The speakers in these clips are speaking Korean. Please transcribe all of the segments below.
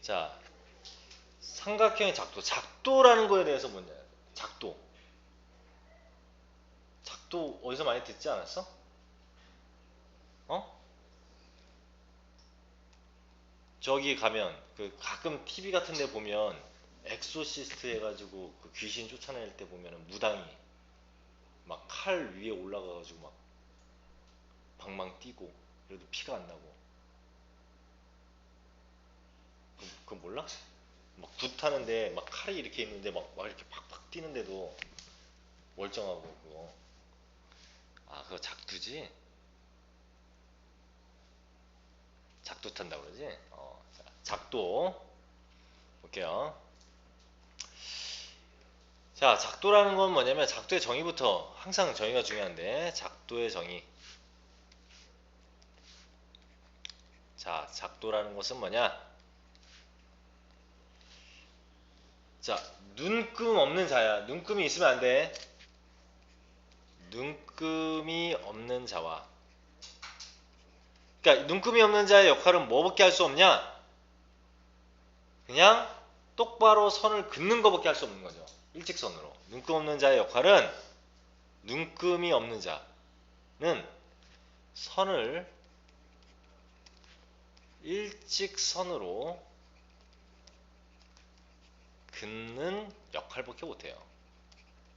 자, 삼각형의 작도. 작도라는 거에 대해서 뭔지 알아요? 작도. 작도 어디서 많이 듣지 않았어? 어? 저기 가면 그 가끔 TV 같은 데 보면 엑소시스트 해가지고 그 귀신 쫓아낼 때 보면은 무당이 막 칼 위에 올라가가지고 막 방망 뛰고 그래도 피가 안 나고 그거 몰라? 막 굿하는데 막 칼이 이렇게 있는데 막 이렇게 팍팍 뛰는데도 멀쩡하고 그거. 아 그거 작두지? 작두 탄다고 그러지? 자, 작도 볼게요. 자, 작도라는 건 뭐냐면 작도의 정의부터 항상 정의가 중요한데 작도의 정의. 자, 작도라는 것은 뭐냐? 자, 눈금 없는 자야. 눈금이 있으면 안 돼. 눈금이 없는 자와. 그러니까 눈금이 없는 자의 역할은 뭐밖에 할 수 없냐? 그냥 똑바로 선을 긋는 것밖에 할 수 없는 거죠. 일직선으로. 눈금 없는 자의 역할은 눈금이 없는 자는 선을 일직선으로 긋는 역할밖에 못해요.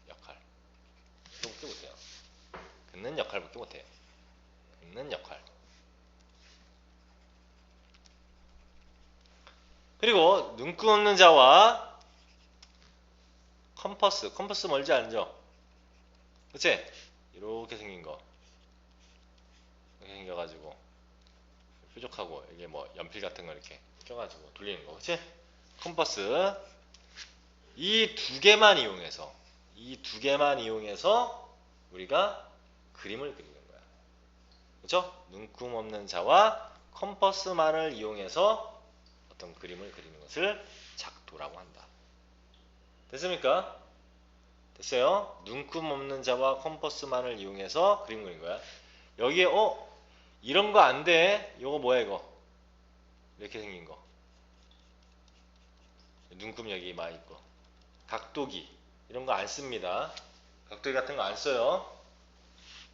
역할. 그거밖에 못해요. 긋는 역할밖에 못해요. 긋는 역할. 그리고 눈금 없는 자와 컴퍼스 멀지 않죠? 그치? 이렇게 생긴 거. 이렇게 생겨가지고 뾰족하고 이게 뭐 연필 같은 거 이렇게 껴가지고 돌리는 거. 그치? 컴퍼스. 이 두 개만 이용해서 우리가 그림을 그리는 거야. 그죠? 눈금 없는 자와 컴퍼스만을 이용해서 어떤 그림을 그리는 것을 작도라고 한다. 됐습니까? 됐어요? 눈금 없는 자와 컴퍼스만을 이용해서 그림 그린 거야. 여기에 이런 거 안 돼. 이거 뭐야 이거? 이렇게 생긴 거. 눈금 여기 많이 있고. 각도기 이런 거 안 씁니다. 각도기 같은 거 안 써요.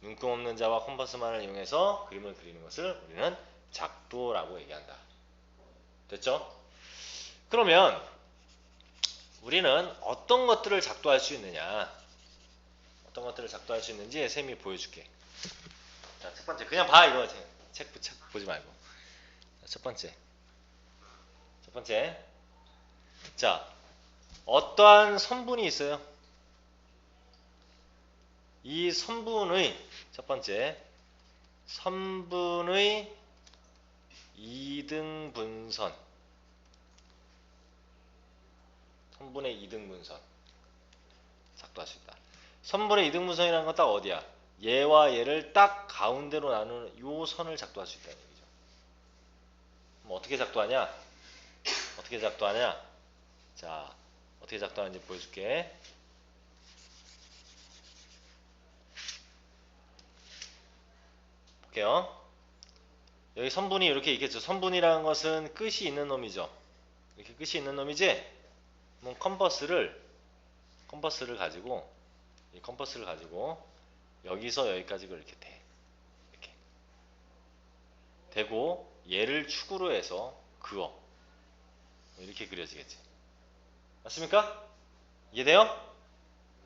눈금 없는 자와 컴퍼스만을 이용해서 그림을 그리는 것을 우리는 작도라고 얘기한다. 됐죠? 그러면 우리는 어떤 것들을 작도할 수 있느냐? 어떤 것들을 작도할 수 있는지 쌤이 보여줄게. 자, 첫 번째 그냥 봐 이거 책 보지 말고. 자, 첫 번째. 자, 어떠한 선분이 있어요. 이 선분의 첫 번째 선분의 이등분선. 선분의 이등분선 작도할 수 있다. 선분의 이등분선이라는 건 딱 어디야? 얘와 얘를 딱 가운데로 나누는 요 선을 작도할 수 있다는 얘기죠. 그럼 어떻게 작도하냐? 자, 어떻게 작도하는지 보여줄게. 볼게요. 여기 선분이 이렇게 있겠죠. 선분이라는 것은 끝이 있는 놈이죠. 이렇게 끝이 있는 놈이지? 그럼 컴퍼스를 가지고 이 컴퍼스를 가지고 여기서 여기까지 이렇게 돼. 이렇게 되고 얘를 축으로 해서 그어. 이렇게 그려지겠지. 맞습니까? 이해돼요?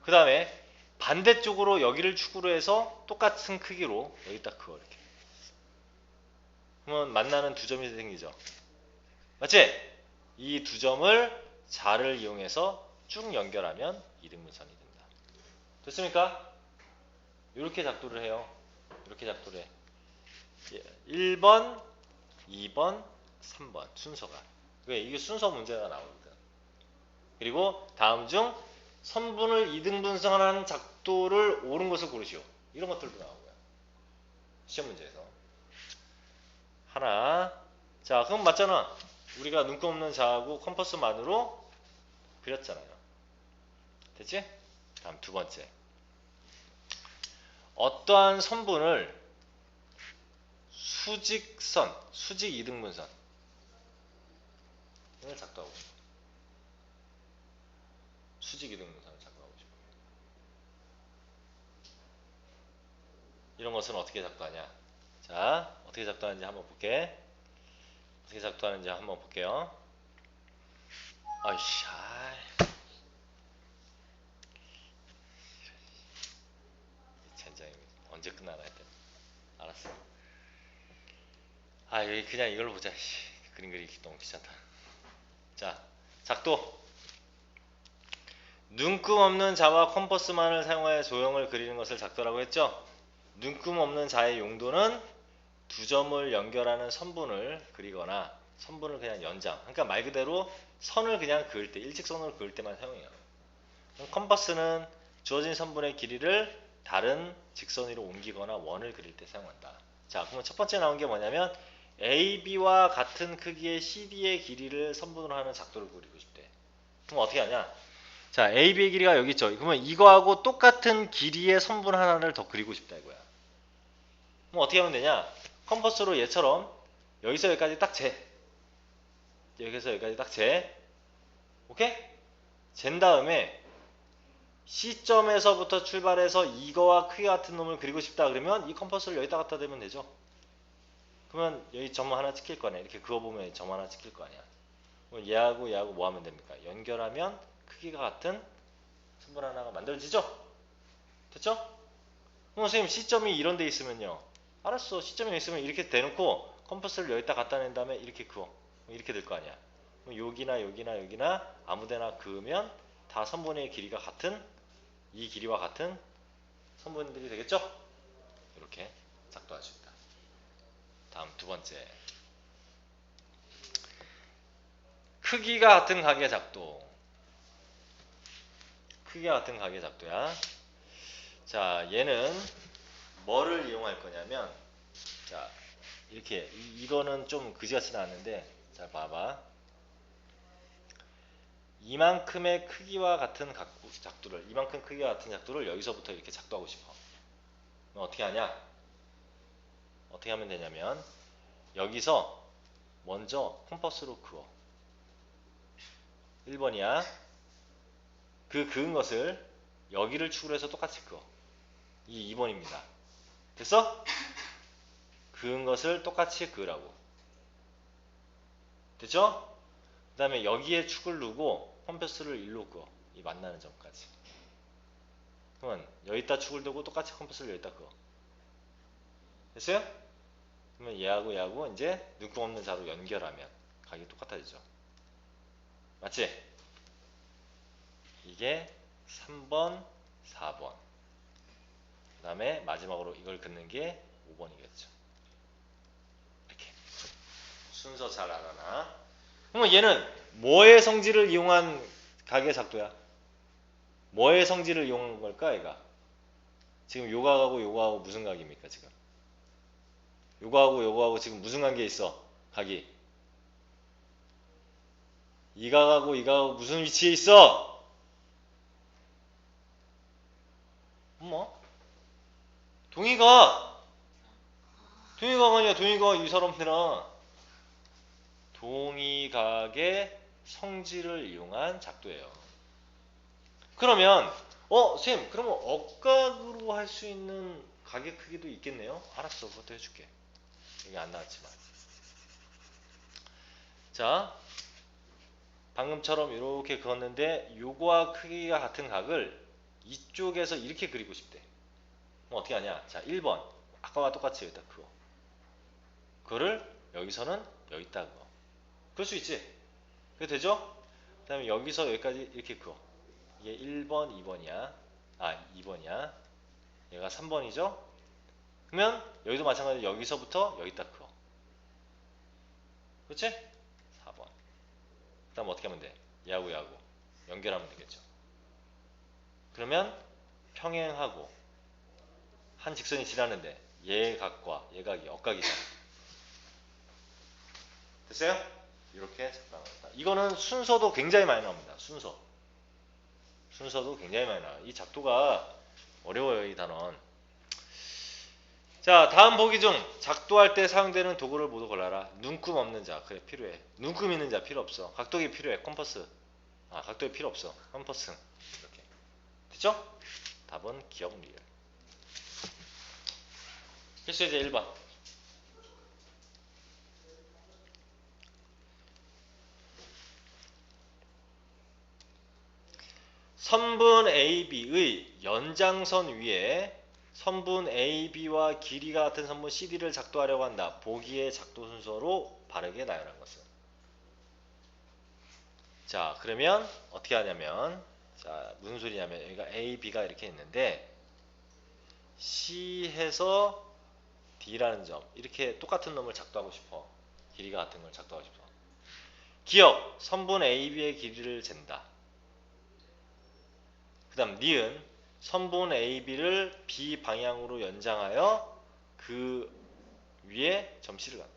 그 다음에 반대쪽으로 여기를 축으로 해서 똑같은 크기로 여기 딱 그어 이렇게. 그러면 만나는 두 점이 생기죠. 맞지? 이 두 점을 자를 이용해서 쭉 연결하면 이등분선이 된다. 됐습니까? 이렇게 작도를 해요. 이렇게 작도를 해. 1번, 2번, 3번 순서가. 왜? 이게 순서 문제가 나오거든. 그리고 다음 중 선분을 이등분선하는 작도를 옳은 것을 고르시오. 이런 것들도 나오고요. 시험 문제에서. 하나. 자, 그럼 맞잖아. 우리가 눈금 없는 자하고 컴퍼스만으로 그렸잖아요. 됐지? 다음 두 번째. 어떠한 선분을 수직 이등분선. 이걸 작도하고 싶어. 수직 이등분선을 작도하고 싶어. 이런 것은 어떻게 작도하냐? 자, 어떻게 작도하는지 한번 볼게. 어떻게 작도하는지 한번 볼게요. 아이씨, 젠장이 언제 끝나나 했더니. 알았어. 여기 그냥 이걸로 보자. 그림 그리기 너무 귀찮다. 자, 작도. 눈금 없는 자와 컴퍼스만을 사용하여 조형을 그리는 것을 작도라고 했죠? 눈금 없는 자의 용도는 두 점을 연결하는 선분을 그리거나 선분을 그냥 연장. 그러니까 말 그대로 선을 그냥 그을 때, 일직선으로 그을 때만 사용해요. 컴퍼스는 주어진 선분의 길이를 다른 직선 위로 옮기거나 원을 그릴 때 사용한다. 자, 그러면 첫 번째 나온 게 뭐냐면 AB와 같은 크기의 CD의 길이를 선분으로 하는 작도를 그리고 싶대. 그럼 어떻게 하냐? 자, AB의 길이가 여기 있죠. 그러면 이거하고 똑같은 길이의 선분 하나를 더 그리고 싶다 이거야. 그럼 어떻게 하면 되냐? 컴퍼스로 얘처럼 여기서 여기까지 딱 재. 여기서 여기까지 딱 재. 오케이? 잰 다음에 C점에서부터 출발해서 이거와 크기가 같은 놈을 그리고 싶다 그러면 이 컴퍼스를 여기다 갖다 대면 되죠. 그러면 여기 점 하나 찍힐 거 아니야. 이렇게 그어보면 점 하나 찍힐 거 아니야. 그럼 얘하고 얘하고 뭐 하면 됩니까? 연결하면 크기가 같은 선분 하나가 만들어지죠? 됐죠? 그럼 선생님 C점이 이런 데 있으면요. 알았어. C점이 있으면 이렇게 대놓고 컴퍼스를 여기다 갖다 낸 다음에 이렇게 그어. 이렇게 될 거 아니야. 그럼 여기나 여기나 여기나 아무데나 그으면 다 선분의 길이가 같은 이 길이와 같은 선분들이 되겠죠? 이렇게 작도할 수 있다. 다음 두 번째. 크기가 같은 가게 작도. 크기가 같은 가게 작도야. 자, 얘는 뭐를 이용할 거냐면, 자, 이렇게 이거는 좀 그지같이 나왔는데, 자 봐봐. 이만큼의 크기와 같은 작도를, 이만큼 크기와 같은 작도를 여기서부터 이렇게 작도하고 싶어. 그럼 어떻게 하냐? 어떻게 하면 되냐면, 여기서 먼저 컴퍼스로 그어. 1번이야. 그 그은 것을 여기를 축으로 해서 똑같이 그어. 이 2번입니다. 됐어? 그은 것을 똑같이 그으라고. 됐죠? 그 다음에 여기에 축을 누고 컴퍼스를 일로 그어. 이 만나는 점까지. 그러면 여기다 축을 두고 똑같이 컴퍼스를 여기다 그어. 됐어요? 그러면 얘하고 얘하고 이제 눈금 없는 자로 연결하면 각이 똑같아지죠. 맞지? 이게 3번, 4번. 그 다음에 마지막으로 이걸 긋는 게 5번이겠죠. 이렇게. 순서 잘 알아놔. 그러면 얘는 뭐의 성질을 이용한 가게 작도야? 뭐의 성질을 이용한 걸까, 얘가? 지금 요 각하고 요 각하고 무슨 각입니까, 지금? 요 각하고 요 각하고 지금 무슨 관계 있어? 각이. 이 각하고 이 각하고 무슨 위치에 있어? 뭐? 동의각 아니야. 동의각 이 사람들은 동의각의 성질을 이용한 작도예요. 그러면 쌤 그러면 억각으로 할 수 있는 각의 크기도 있겠네요. 알았어. 그것도 해줄게. 여기 안 나왔지만. 자, 방금처럼 이렇게 그었는데 요거와 크기가 같은 각을 이쪽에서 이렇게 그리고 싶대. 그럼 어떻게 하냐? 자, 1번. 아까와 똑같이 여기다 그어. 그거를 여기서는 여기다 그어. 그럴 수 있지? 그게 되죠? 그 다음에 여기서 여기까지 이렇게 그어. 이게 1번, 2번이야. 2번이야. 얘가 3번이죠? 그러면 여기도 마찬가지로 여기서부터 여기다 그어. 그렇지? 4번. 그 다음 어떻게 하면 돼? 얘하고 얘하고 연결하면 되겠죠. 그러면 평행하고 한 직선이 지나는데 얘 각과 얘 각이 억각이잖아. 됐어요? 이렇게 작성합니다. 이거는 순서도 굉장히 많이 나옵니다. 순서도 굉장히 많이 나와요. 이 작도가 어려워요, 이 단원. 자, 다음 보기 중 작도할 때 사용되는 도구를 모두 골라라. 눈금 없는 자, 그래 필요해. 눈금 있는 자 필요 없어. 각도기 필요해. 컴퍼스. 아, 각도기 필요 없어. 컴퍼스. 이렇게. 됐죠? 답은 기억 리을. 필수 예제 1번. 선분 AB의 연장선 위에 선분 AB와 길이가 같은 선분 CD를 작도하려고 한다. 보기의 작도 순서로 바르게 나열한 것은. 자, 그러면 어떻게 하냐면, 자, 무슨 소리냐면 여기가 AB가 이렇게 있는데 C에서 D라는 점, 이렇게 똑같은 놈을 작도하고 싶어. 길이가 같은 걸 작도하고 싶어. 기억, 선분 AB의 길이를 잰다. 그 다음 니은, 선분 AB를 B 방향으로 연장하여 그 위에 점C를 간다.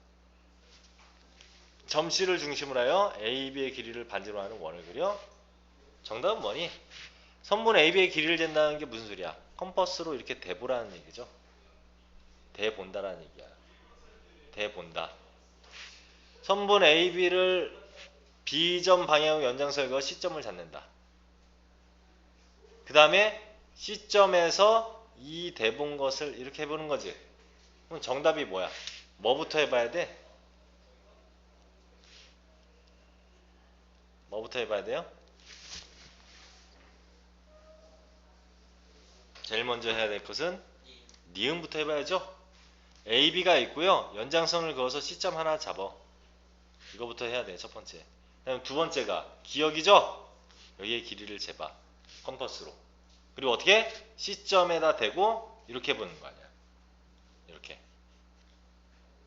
점C를 중심으로 하여 AB의 길이를 반지로 하는 원을 그려. 정답은 뭐니? 선분 AB의 길이를 잰다는 게 무슨 소리야? 컴퍼스로 이렇게 대보라는 얘기죠. 대본다라는 얘기야. 대본다. 선분 AB를 B점 방향으로 연장선을 그어 C점을 잡는다. 그 다음에 C점에서 이 대본 것을 이렇게 해보는 거지. 그럼 정답이 뭐야? 뭐부터 해봐야 돼? 뭐부터 해봐야 돼요? 제일 먼저 해야 될 것은 니은부터 해봐야죠. AB가 있고요. 연장선을 그어서 C점 하나 잡아. 이거부터 해야 돼. 첫 번째. 그다음 두 번째가 기억이죠. 여기에 길이를 재봐. 컴퍼스로. 그리고 어떻게? C점에다 대고 이렇게 보는 거 아니야. 이렇게.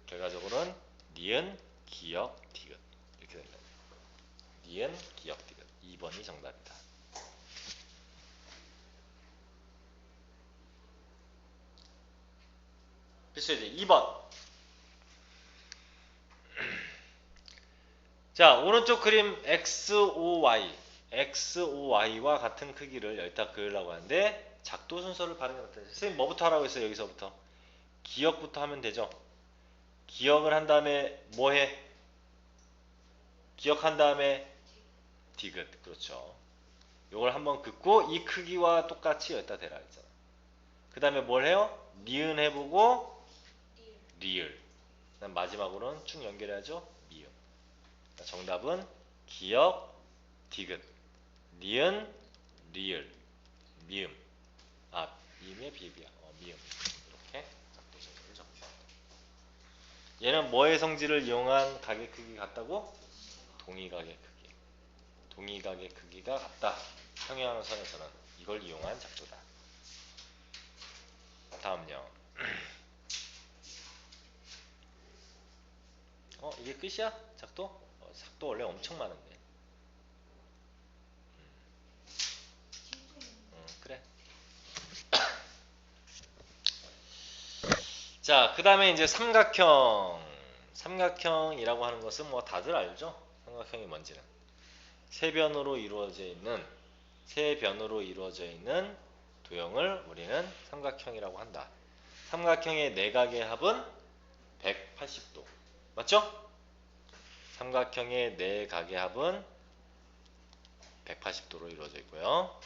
결과적으로는 니은, 기억, 디귿. 이렇게 된다. 니은, 기억, 디귿. 2번이 정답이다. 필수예제 2번. 자, 오른쪽 그림 XOY. XOY와 같은 크기를 여기다 그으려고 하는데 작도 순서를 바르게 나타내요. 선생님 뭐부터 하라고 했어요? 여기서부터. 기억부터 하면 되죠. 기억을 한 다음에 뭐 해? 기억한 다음에 디귿. 그렇죠. 요걸 한번 긋고 이 크기와 똑같이 여기다 대라 했잖아. 그 다음에 뭘 해요? 니은 해보고 리을. 그다음 마지막으로는 쭉 연결해야죠. 미음. 정답은 기억, 디귿, 니은, 리을, 미음. 아, 미음의 비읍이야. 미음. 이렇게 작도 순서를 적혀. 얘는 뭐의 성질을 이용한 가게 크기 같다고? 동의가게 크기. 동의가게 크기가 같다. 평행선에서는 이걸 이용한 작도다. 다음요. 이게 끝이야? 작도? 작도 원래 엄청 많은데. 그래. 자, 그 다음에 이제 삼각형. 삼각형이라고 하는 것은 뭐 다들 알죠? 삼각형이 뭔지는. 세 변으로 이루어져 있는 도형을 우리는 삼각형이라고 한다. 삼각형의 내각의 합은 180도. 맞죠? 삼각형의 내각의 합은 180도로 이루어져 있고요.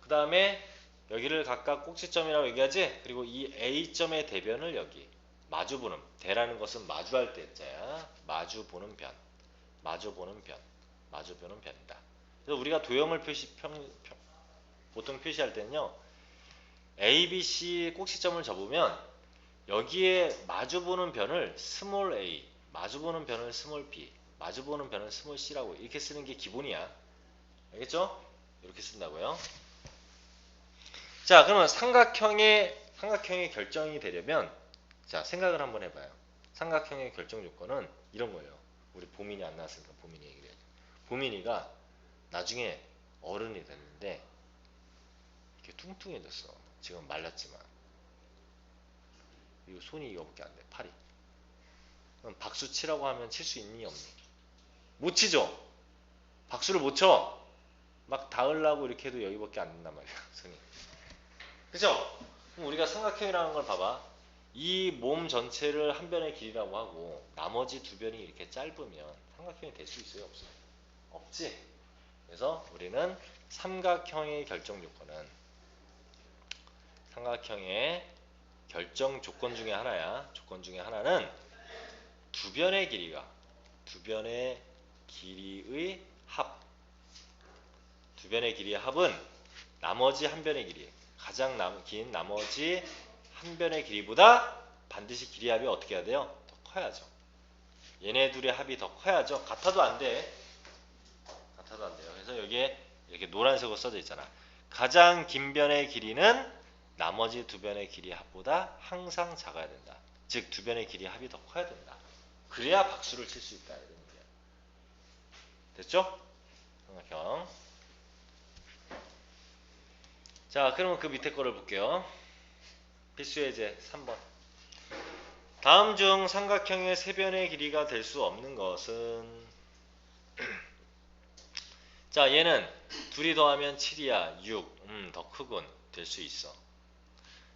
그 다음에 여기를 각각 꼭지점이라고 얘기하지? 그리고 이 A점의 대변을 여기 마주보는, 대라는 것은 마주할 때 자야. 마주보는 변, 마주보는 변, 마주보는 변이다. 그래서 우리가 도형을 보통 표시할 때는요, A, B, C 꼭지점을 접으면 여기에 마주보는 변을 스몰 a, 마주보는 변을 스몰 b, 마주보는 변을 스몰 c라고 이렇게 쓰는 게 기본이야. 알겠죠? 이렇게 쓴다고요. 자, 그러면 삼각형의 결정이 되려면, 자, 생각을 한번 해봐요. 삼각형의 결정 조건은 이런 거예요. 우리 보민이 안 나왔으니까 보민이 얘기를 해야죠. 보민이가 나중에 어른이 됐는데 이렇게 뚱뚱해졌어. 지금 말랐지만. 이거 손이 이거밖에 안 돼. 팔이. 그럼 박수 치라고 하면 칠 수 있니 없니? 못 치죠. 박수를 못 쳐. 막 닿으려고 이렇게 해도 여기밖에 안 된단 말이야. 손이. 그죠? 그럼 우리가 삼각형이라는 걸 봐봐. 이 몸 전체를 한 변의 길이라고 하고 나머지 두 변이 이렇게 짧으면 삼각형이 될 수 있어요? 없어요? 없지. 그래서 우리는 삼각형의 결정 요건은 삼각형의 결정 조건 중에 하나야. 조건 중에 하나는 두 변의 길이가 두 변의 길이의 합. 두 변의 길이의 합은 나머지 한 변의 길이 가장 긴 나머지 한 변의 길이보다 반드시 길이 합이 어떻게 해야 돼요? 더 커야죠. 얘네 둘의 합이 더 커야죠. 같아도 안 돼. 같아도 안 돼요. 그래서 여기에 이렇게 노란색으로 써져 있잖아. 가장 긴 변의 길이는 나머지 두 변의 길이 합보다 항상 작아야 된다. 즉 두 변의 길이 합이 더 커야 된다. 그래야 박수를 칠 수 있다. 이런 얘기야. 됐죠? 삼각형. 자, 그러면 그 밑에 거를 볼게요. 필수 예제 3번. 다음 중 삼각형의 세 변의 길이가 될 수 없는 것은 자, 얘는 둘이 더하면 7이야. 6. 더 크군. 될 수 있어.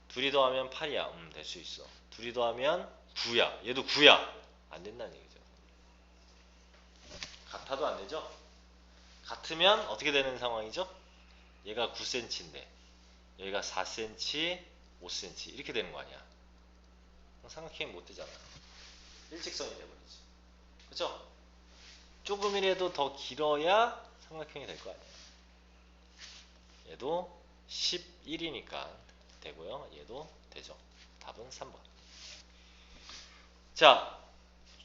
둘이 더하면 8이야. 될 수 있어. 둘이 더하면 9야. 얘도 9야. 안 된다는 얘기죠. 같아도 안 되죠? 같으면 어떻게 되는 상황이죠? 얘가 9cm인데 여기가 4cm, 5cm 이렇게 되는 거 아니야. 삼각형이 못 되잖아. 일직선이 돼버리지. 그죠? 조금이라도 더 길어야 삼각형이 될 거 아니야. 얘도 11이니까 되고요. 얘도 되죠. 답은 3번. 자,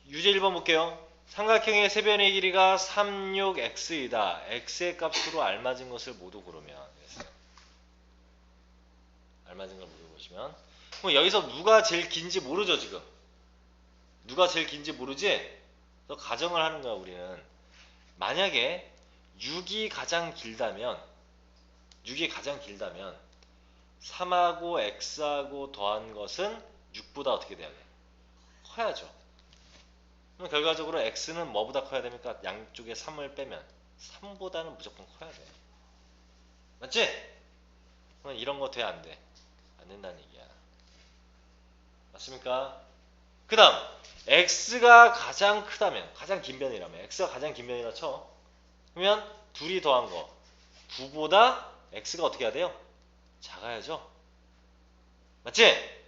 유제 1번 볼게요. 삼각형의 세 변의 길이가 3, 6, x이다. x의 값으로 알맞은 것을 모두 고르면 알맞은 걸 모두 고르시면 그럼 여기서 누가 제일 긴지 모르죠 지금. 누가 제일 긴지 모르지? 또 가정을 하는 거야 우리는. 만약에 6이 가장 길다면 3하고 x하고 더한 것은 6보다 어떻게 돼야 돼? 커야죠. 그럼 결과적으로 x는 뭐보다 커야 됩니까? 양쪽에 3을 빼면 3보다는 무조건 커야 돼. 맞지? 그럼 이런 거 돼? 안 돼? 안 된다는 얘기야. 맞습니까? 그 다음 x가 가장 크다면 가장 긴 변이라면 x가 가장 긴 변이라 쳐. 그러면 둘이 더한 거 9보다 x가 어떻게 해야 돼요? 작아야죠. 맞지?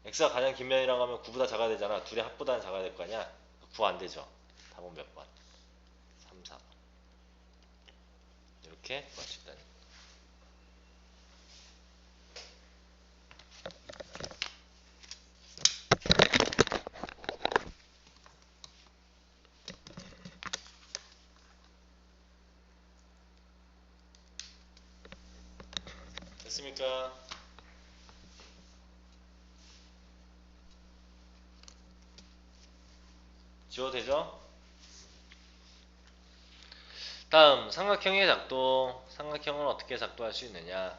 x가 가장 긴 변이라고 하면 9보다 작아야 되잖아. 둘의 합보다는 작아야 될 거 아니야. 9 안 되죠. 답은 몇 번? 3, 4번. 이렇게 구할 수 있다는. 됐습니까? 지워도 되죠? 다음 삼각형의 작도. 삼각형은 어떻게 작도할 수 있느냐?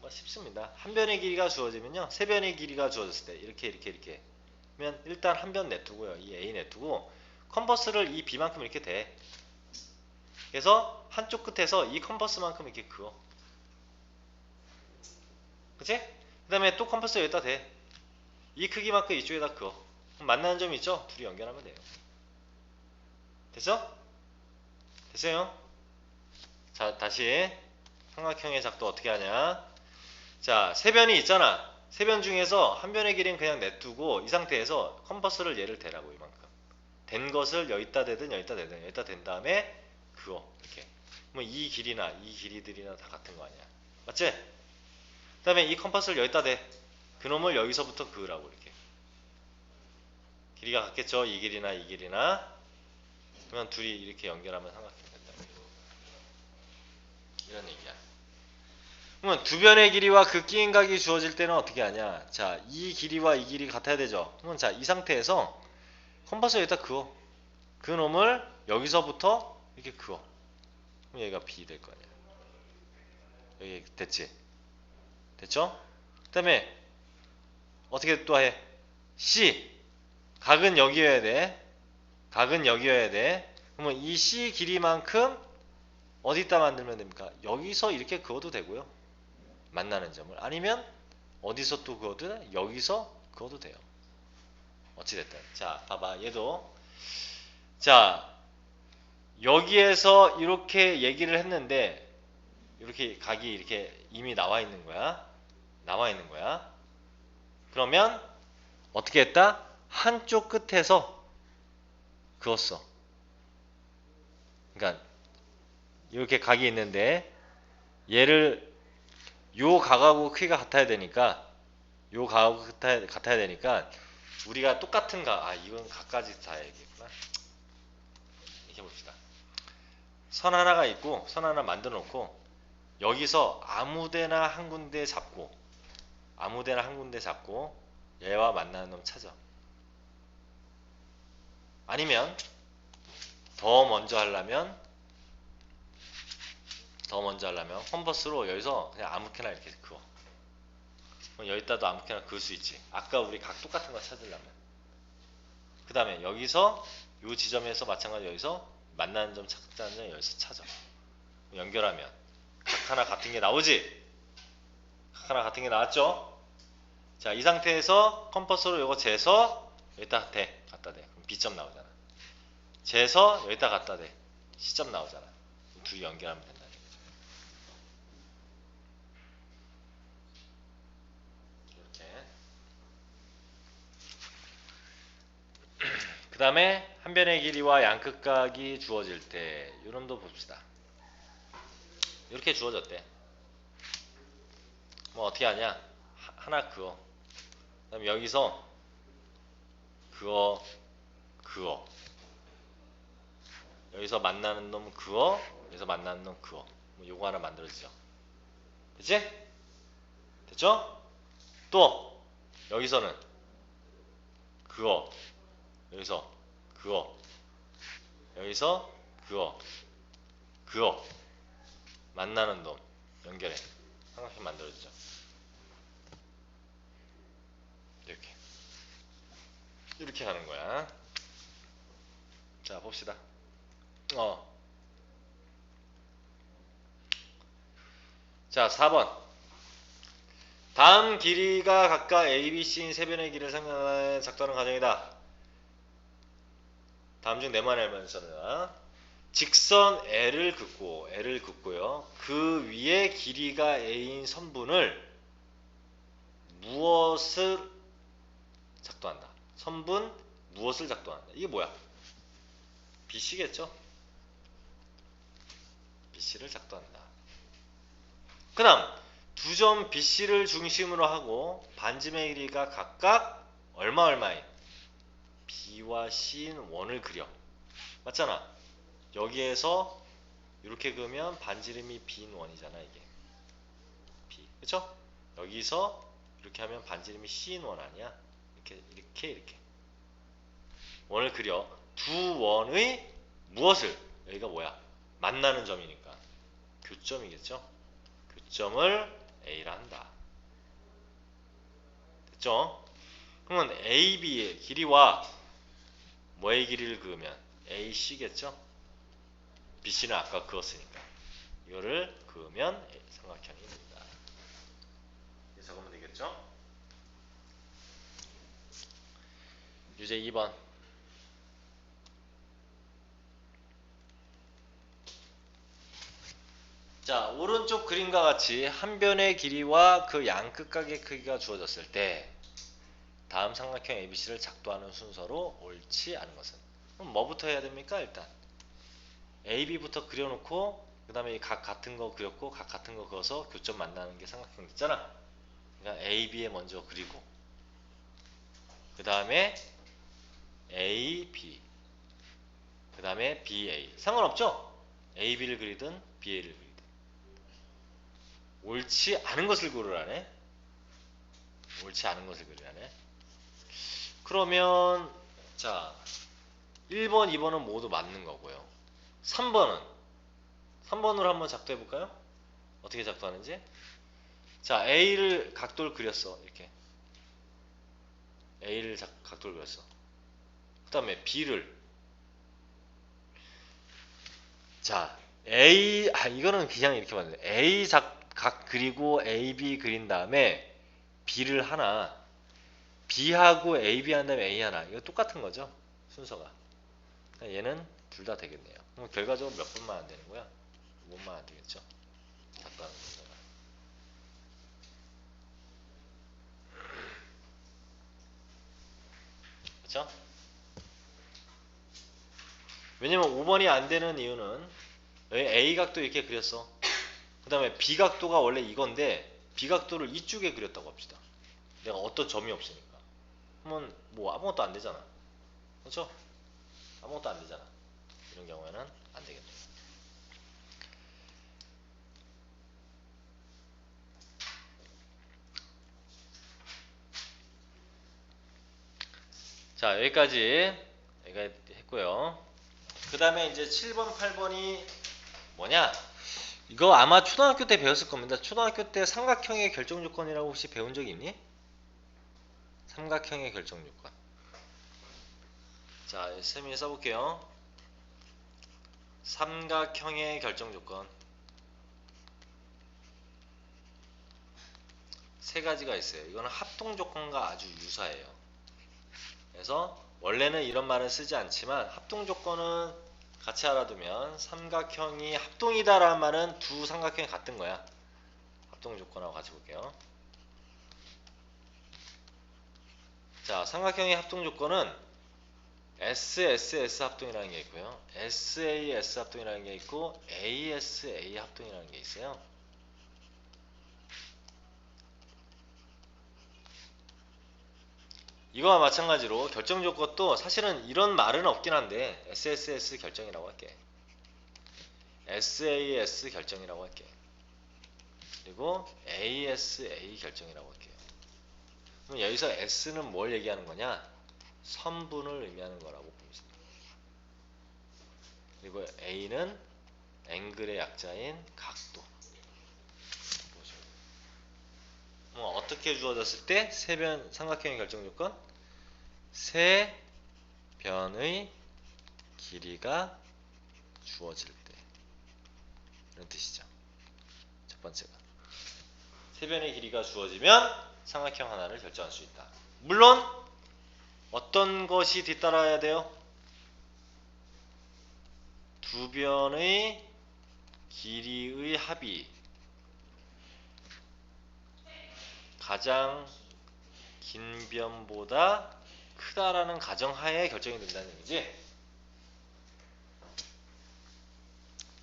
뭐 쉽습니다. 한 변의 길이가 주어지면요. 세 변의 길이가 주어졌을 때 이렇게 그러면 일단 한 변 내두고요. 이 A 내두고 컴퍼스를 이 B만큼 이렇게 대. 그래서 한쪽 끝에서 이 컴퍼스만큼 이렇게 그어. 그치? 그 다음에 또 컴퍼스 여기다 대. 이 크기만큼 이쪽에다 그어. 그럼 만나는 점이 있죠? 둘이 연결하면 돼요. 됐어? 됐어요? 자, 다시 삼각형의 작도 어떻게 하냐? 자, 세 변이 있잖아. 세 변 중에서 한 변의 길이는 그냥 냅두고 이 상태에서 컴퍼스를 얘를 대라고 이만큼. 된 것을 여기다 대든 여기다 댄 다음에 그거 이렇게. 뭐 이 길이나 이 길이들이나 다 같은 거 아니야. 맞지? 그 다음에 이 컴퍼스를 여기다 대. 그놈을 여기서부터 그으라고 이렇게. 길이가 같겠죠? 이 길이나 이 길이나. 그러면 둘이 이렇게 연결하면 삼각형이 된다. 이런 얘기야. 그러면 두 변의 길이와 그 끼인 각이 주어질 때는 어떻게 하냐? 자, 이 길이와 이 길이 같아야 되죠. 그러면 자, 이 상태에서 컴퍼스 여기다 그어. 그 놈을 여기서부터 이렇게 그어. 그럼 여기가 B 될 거 아니야. 여기 됐지? 됐죠? 그 다음에 어떻게 또 해? C. 각은 여기여야 돼. 각은 여기여야 돼. 그러면 이 C 길이만큼 어디다 만들면 됩니까? 여기서 이렇게 그어도 되고요. 만나는 점을. 아니면 어디서 또 그어도 돼? 여기서 그어도 돼요. 어찌됐든. 자, 봐봐. 얘도. 자, 여기에서 이렇게 얘기를 했는데, 이렇게 각이 이렇게 이미 나와 있는 거야. 나와 있는 거야. 그러면, 어떻게 했다? 한쪽 끝에서 그었어. 그러니까, 이렇게 각이 있는데, 얘를, 요 각하고 크기가 같아야 되니까, 요 각하고 같아야 되니까, 우리가 똑같은 각, 이건 각까지 다 얘기했구나. 이렇게 봅시다. 선 하나가 있고, 선 하나 만들어 놓고, 여기서 아무데나 한 군데 잡고, 얘와 만나는 놈 찾아. 아니면, 더 먼저 하려면 컴퍼스로 여기서 그냥 아무렇게나 이렇게 그어. 그럼 여기다도 아무렇게나 그을 수 있지. 아까 우리 각 똑같은 거 찾으려면. 그 다음에 여기서 이 지점에서 마찬가지 여기서 만나는 점 찾자는 점 여기서 찾아. 연결하면 각 하나 같은 게 나오지? 각 하나 같은 게 나왔죠? 자, 이 상태에서 컴퍼스로 이거 재서 여기다 대. 갖다 대. 그럼 B점 나오잖아. 재서 여기다 갖다 대. C점 나오잖아. 둘이 연결하면 된다. 그 다음에 한 변의 길이와 양끝각이 주어질 때 이런도 봅시다. 이렇게 주어졌대. 뭐 어떻게 하냐? 하나 그어. 그 다음에 여기서 그어. 여기서 만나는 놈 그어. 여기서 만나는 놈 그어. 뭐 요거 하나 만들어지죠. 됐지? 됐죠? 또 여기서는 그어. 여기서 그어. 여기서 그어. 만나는 놈 연결해. 삼각형 만들어지죠. 이렇게 하는 거야. 자, 봅시다. 자, 4번. 다음 길이가 각각 A, B, C인 세 변의 길이를 상관하여 작동하는 과정이다. 다음 중 네모난 일반선이다. 직선 L을 긋고요. 그 위에 길이가 A인 선분을 무엇을 작동한다. 선분 무엇을 작동한다. 이게 뭐야? BC겠죠? BC를 작동한다. 그 다음 두 점 BC를 중심으로 하고 반지름의 길이가 각각 얼마인 B와 C인 원을 그려. 맞잖아. 여기에서 이렇게 그으면 반지름이 B인 원이잖아. 이게 B. 그쵸? 여기서 이렇게 하면 반지름이 C인 원 아니야? 이렇게 원을 그려. 두 원의 무엇을, 여기가 뭐야? 만나는 점이니까 교점이겠죠? 교점을 A라 한다. 됐죠? 그러면 AB의 길이와 뭐의 길이를 그으면 AC겠죠? BC는 아까 그었으니까 이거를 그으면 삼각형이 됩니다. 이렇게 적으면 되겠죠? 유제 2번. 자, 오른쪽 그림과 같이 한 변의 길이와 그 양끝각의 크기가 주어졌을 때 다음 삼각형 ABC를 작도하는 순서로 옳지 않은 것은? 그럼 뭐부터 해야 됩니까? 일단 AB부터 그려놓고 그 다음에 각 같은 거 그렸고 각 같은 거 그어서 교점 만나는 게 삼각형 됐잖아. 그러니까 AB에 먼저 그리고 그 다음에 AB 그 다음에 BA 상관없죠? AB를 그리든 BA를 그리든 옳지 않은 것을 고르라네. 옳지 않은 것을 그리라네. 그러면 자 1번 2번은 모두 맞는 거고요. 3번으로 한번 작도해 볼까요? 어떻게 작도하는지. 자, A를 각도를 그렸어. 이렇게 A를 각도를 그렸어. 그 다음에 B를, 자 A, 이거는 그냥 이렇게 봤는데 A 각 그리고 AB 그린 다음에 B를 하나 B하고 AB 한 다음에 A 하나. 이거 똑같은 거죠. 순서가. 얘는 둘 다 되겠네요. 그럼 결과적으로 몇 번만 안 되는 거야? 5번만 안 되겠죠. 답변 순서가. 그렇죠? 왜냐면 5번이 안 되는 이유는 여기 A각도 이렇게 그렸어. 그 다음에 B각도가 원래 이건데 B각도를 이쪽에 그렸다고 합시다. 내가 어떤 점이 없으니까. 그러면 뭐 아무것도 안 되잖아. 그렇죠? 아무것도 안 되잖아. 이런 경우에는 안 되겠네. 자, 여기까지 했고요. 그 다음에 이제 7번, 8번이 뭐냐? 이거 아마 초등학교 때 배웠을 겁니다. 초등학교 때 삼각형의 결정 조건이라고 혹시 배운 적 있니? 삼각형의 결정 조건. 자, 쌤이 써볼게요. 삼각형의 결정 조건. 세 가지가 있어요. 이거는 합동 조건과 아주 유사해요. 그래서 원래는 이런 말을 쓰지 않지만 합동 조건은 같이 알아두면 삼각형이 합동이다라는 말은 두 삼각형이 같은 거야. 합동 조건하고 같이 볼게요. 자, 삼각형의 합동 조건은 SSS 합동이라는 게 있고요. SAS 합동이라는 게 있고 ASA 합동이라는 게 있어요. 이거와 마찬가지로 결정 조건도 사실은 이런 말은 없긴 한데 SSS 결정이라고 할게. SAS 결정이라고 할게. 그리고 ASA 결정이라고 할게요. 그럼 여기서 S는 뭘 얘기하는 거냐? 선분을 의미하는 거라고 봅니다. 그리고 A는 앵글의 약자인 각도. 어떻게 주어졌을 때 세변 삼각형의 결정 조건? 세 변의 길이가 주어질 때 이런 뜻이죠. 첫 번째가 세 변의 길이가 주어지면 삼각형 하나를 결정할 수 있다. 물론 어떤 것이 뒤따라야 돼요? 두 변의 길이의 합이 가장 긴 변보다 크다라는 가정하에 결정이 된다는 얘기지.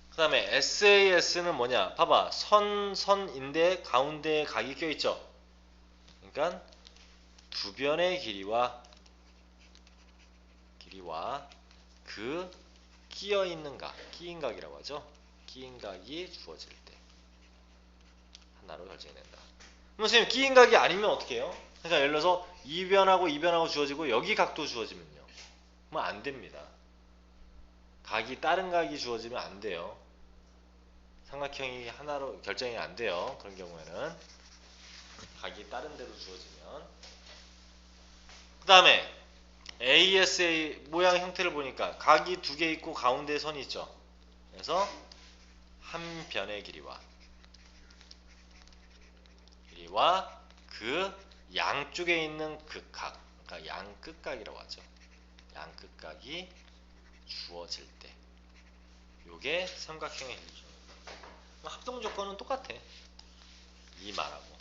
그 다음에 SAS는 뭐냐? 봐봐. 선인데 가운데에 각이 껴있죠. 그러니까 두 변의 길이와 그 끼어있는 각, 끼인 각이라고 하죠. 끼인 각이 주어질 때 하나로 결정이 된다. 그럼 선생님 끼인 각이 아니면 어떻게 해요? 그러니까 예를 들어서 이 변하고 이 변하고 주어지고 여기 각도 주어지면요. 그럼 안 됩니다. 각이 다른 각이 주어지면 안 돼요. 삼각형이 하나로 결정이 안 돼요. 그런 경우에는 각이 다른 데로 주어지면. 그 다음에 ASA 모양 형태를 보니까 각이 두 개 있고 가운데에 선이 있죠. 그래서 한 변의 길이와 그 양쪽에 있는 극각, 그러니까 양끝각이라고 하죠. 양끝각이 주어질 때 요게 삼각형의 일조입니다. 합동 조건은 똑같아. 이 말하고.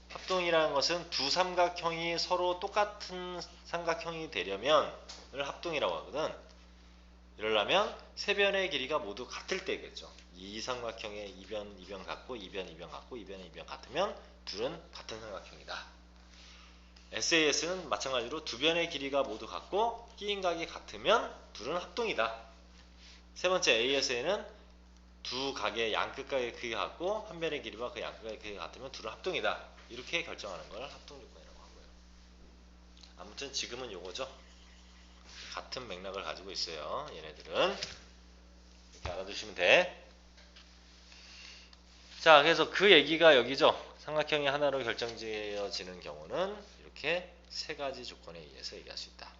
합동이라는 것은 두 삼각형이 서로 똑같은 삼각형이 되려면 을 합동이라고 하거든. 이러려면 세 변의 길이가 모두 같을 때겠죠. 이 삼각형의 2변 같고 2변 같고 2변 같으면 둘은 같은 삼각형이다. SAS는 마찬가지로 두 변의 길이가 모두 같고 끼인 각이 같으면 둘은 합동이다. 세 번째 ASA는 두 각의 양끝각의 크기가 같고 한 변의 길이와 그 양끝각의 크기가 같으면 둘은 합동이다. 이렇게 결정하는 걸 합동 조건이라고 하고요. 아무튼 지금은 요거죠. 같은 맥락을 가지고 있어요. 얘네들은 이렇게 알아두시면 돼. 자, 그래서 그 얘기가 여기죠. 삼각형이 하나로 결정지어지는 경우는 이렇게 세 가지 조건에 의해서 얘기할 수 있다.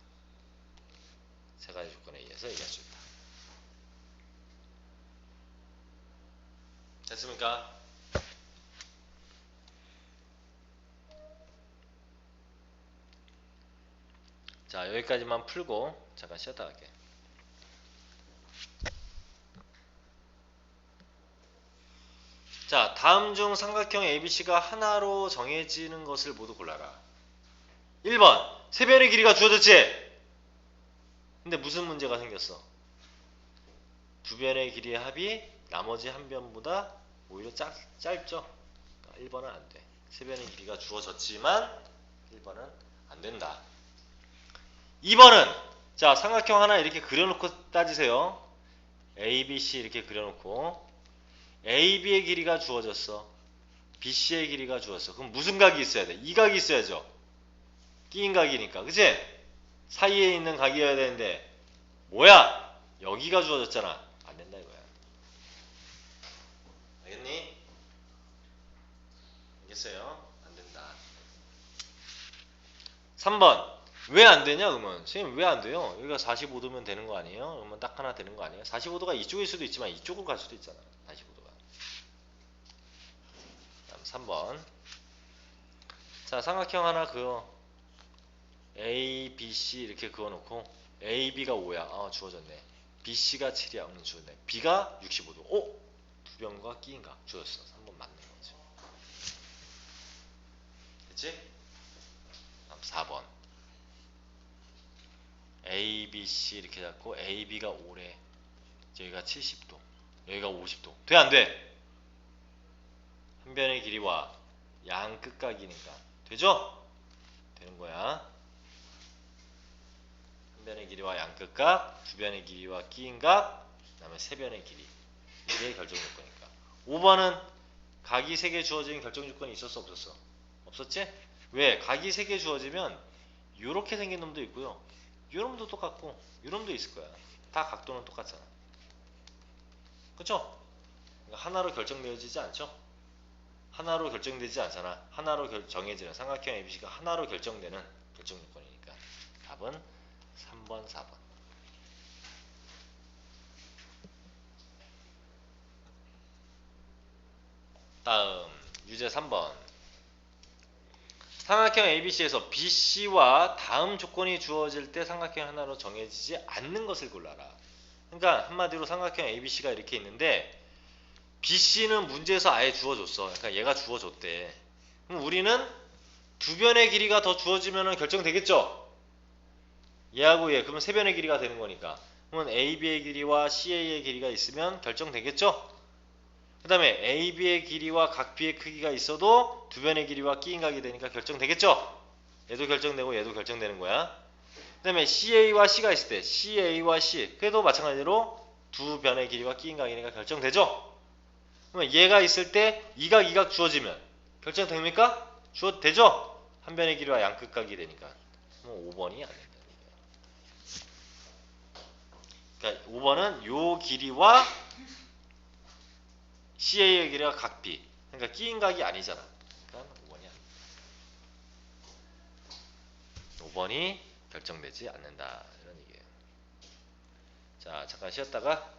세 가지 조건에 의해서 얘기할 수 있다. 됐습니까? 자, 여기까지만 풀고 잠깐 쉬었다 갈게. 자, 다음 중 삼각형 ABC가 하나로 정해지는 것을 모두 골라라. 1번, 세 변의 길이가 주어졌지? 근데 무슨 문제가 생겼어? 두 변의 길이의 합이 나머지 한 변보다 오히려 짧죠? 1번은 안 돼. 세 변의 길이가 주어졌지만 1번은 안 된다. 2번은 자, 삼각형 하나 이렇게 그려놓고 따지세요. ABC 이렇게 그려놓고 AB의 길이가 주어졌어. BC의 길이가 주어졌어. 그럼 무슨 각이 있어야 돼? 이 각이 있어야죠. 끼인 각이니까. 그치? 사이에 있는 각이어야 되는데 뭐야? 여기가 주어졌잖아. 안 된다 이거야. 알겠니? 알겠어요? 안 된다. 3번. 왜 안 되냐 그러면 선생님 왜 안 돼요? 여기가 45도면 되는 거 아니에요? 그러면 딱 하나 되는 거 아니에요? 45도가 이쪽일 수도 있지만 이쪽으로 갈 수도 있잖아. 45도가. 다음 3번. 자, 삼각형 하나 그어. A, B, C 이렇게 그어놓고 A, B가 5야. 주어졌네. B, C가 7이야. 주어졌네. B가 65도. 오! 두 변과 끼인가? 주어졌어. 3번 맞는 거지. 됐지? 다음 4번. A, B, C 이렇게 잡고 A, B가 5래. 여기가 70도. 여기가 50도. 돼? 안 돼? 한 변의 길이와 양 끝각이니까. 되죠? 되는 거야. 한 변의 길이와 양 끝각, 두 변의 길이와 끼인 각, 그 다음에 세 변의 길이. 이게 결정 조건이니까. 5번은 각이 3개 주어진 결정 조건이 있었어 없었어? 없었지? 왜? 각이 3개 주어지면 이렇게 생긴 놈도 있고요. 이 놈도 똑같고 이 놈도 있을 거야. 다 각도는 똑같잖아. 그쵸? 그러니까 하나로 결정되어지지 않죠? 하나로 결정되지 않잖아. 하나로 정해지는 삼각형 ABC가 하나로 결정되는 결정 조건이니까. 답은 3번, 4번. 다음 유제 3번. 삼각형 ABC에서 BC와 다음 조건이 주어질 때 삼각형 하나로 정해지지 않는 것을 골라라. 그러니까 한마디로 삼각형 ABC가 이렇게 있는데 BC는 문제에서 아예 주어줬어. 그러니까 얘가 주어줬대. 그럼 우리는 두 변의 길이가 더 주어지면 결정되겠죠? 얘하고 얘. 그러면 세 변의 길이가 되는 거니까. 그러면 AB의 길이와 CA의 길이가 있으면 결정되겠죠? 그 다음에 AB의 길이와 각 B의 크기가 있어도 두 변의 길이와 끼인 각이 되니까 결정되겠죠? 얘도 결정되고 얘도 결정되는 거야. 그 다음에 CA와 C가 있을 때 CA와 C 그래도 마찬가지로 두 변의 길이와 끼인 각이니까 결정되죠? 그러면 얘가 있을 때 이 각, 이 각 주어지면 결정됩니까? 되죠? 한 변의 길이와 양 끝각이 되니까. 그럼 5번이 안 된다. 그러니까 5번은 요 길이와 CA의 길이가 각 B. 그러니까 끼인 각이 아니잖아. 그러니까 5번이 아니다. 5번이 결정되지 않는다. 이런 얘기예요. 자, 잠깐 쉬었다가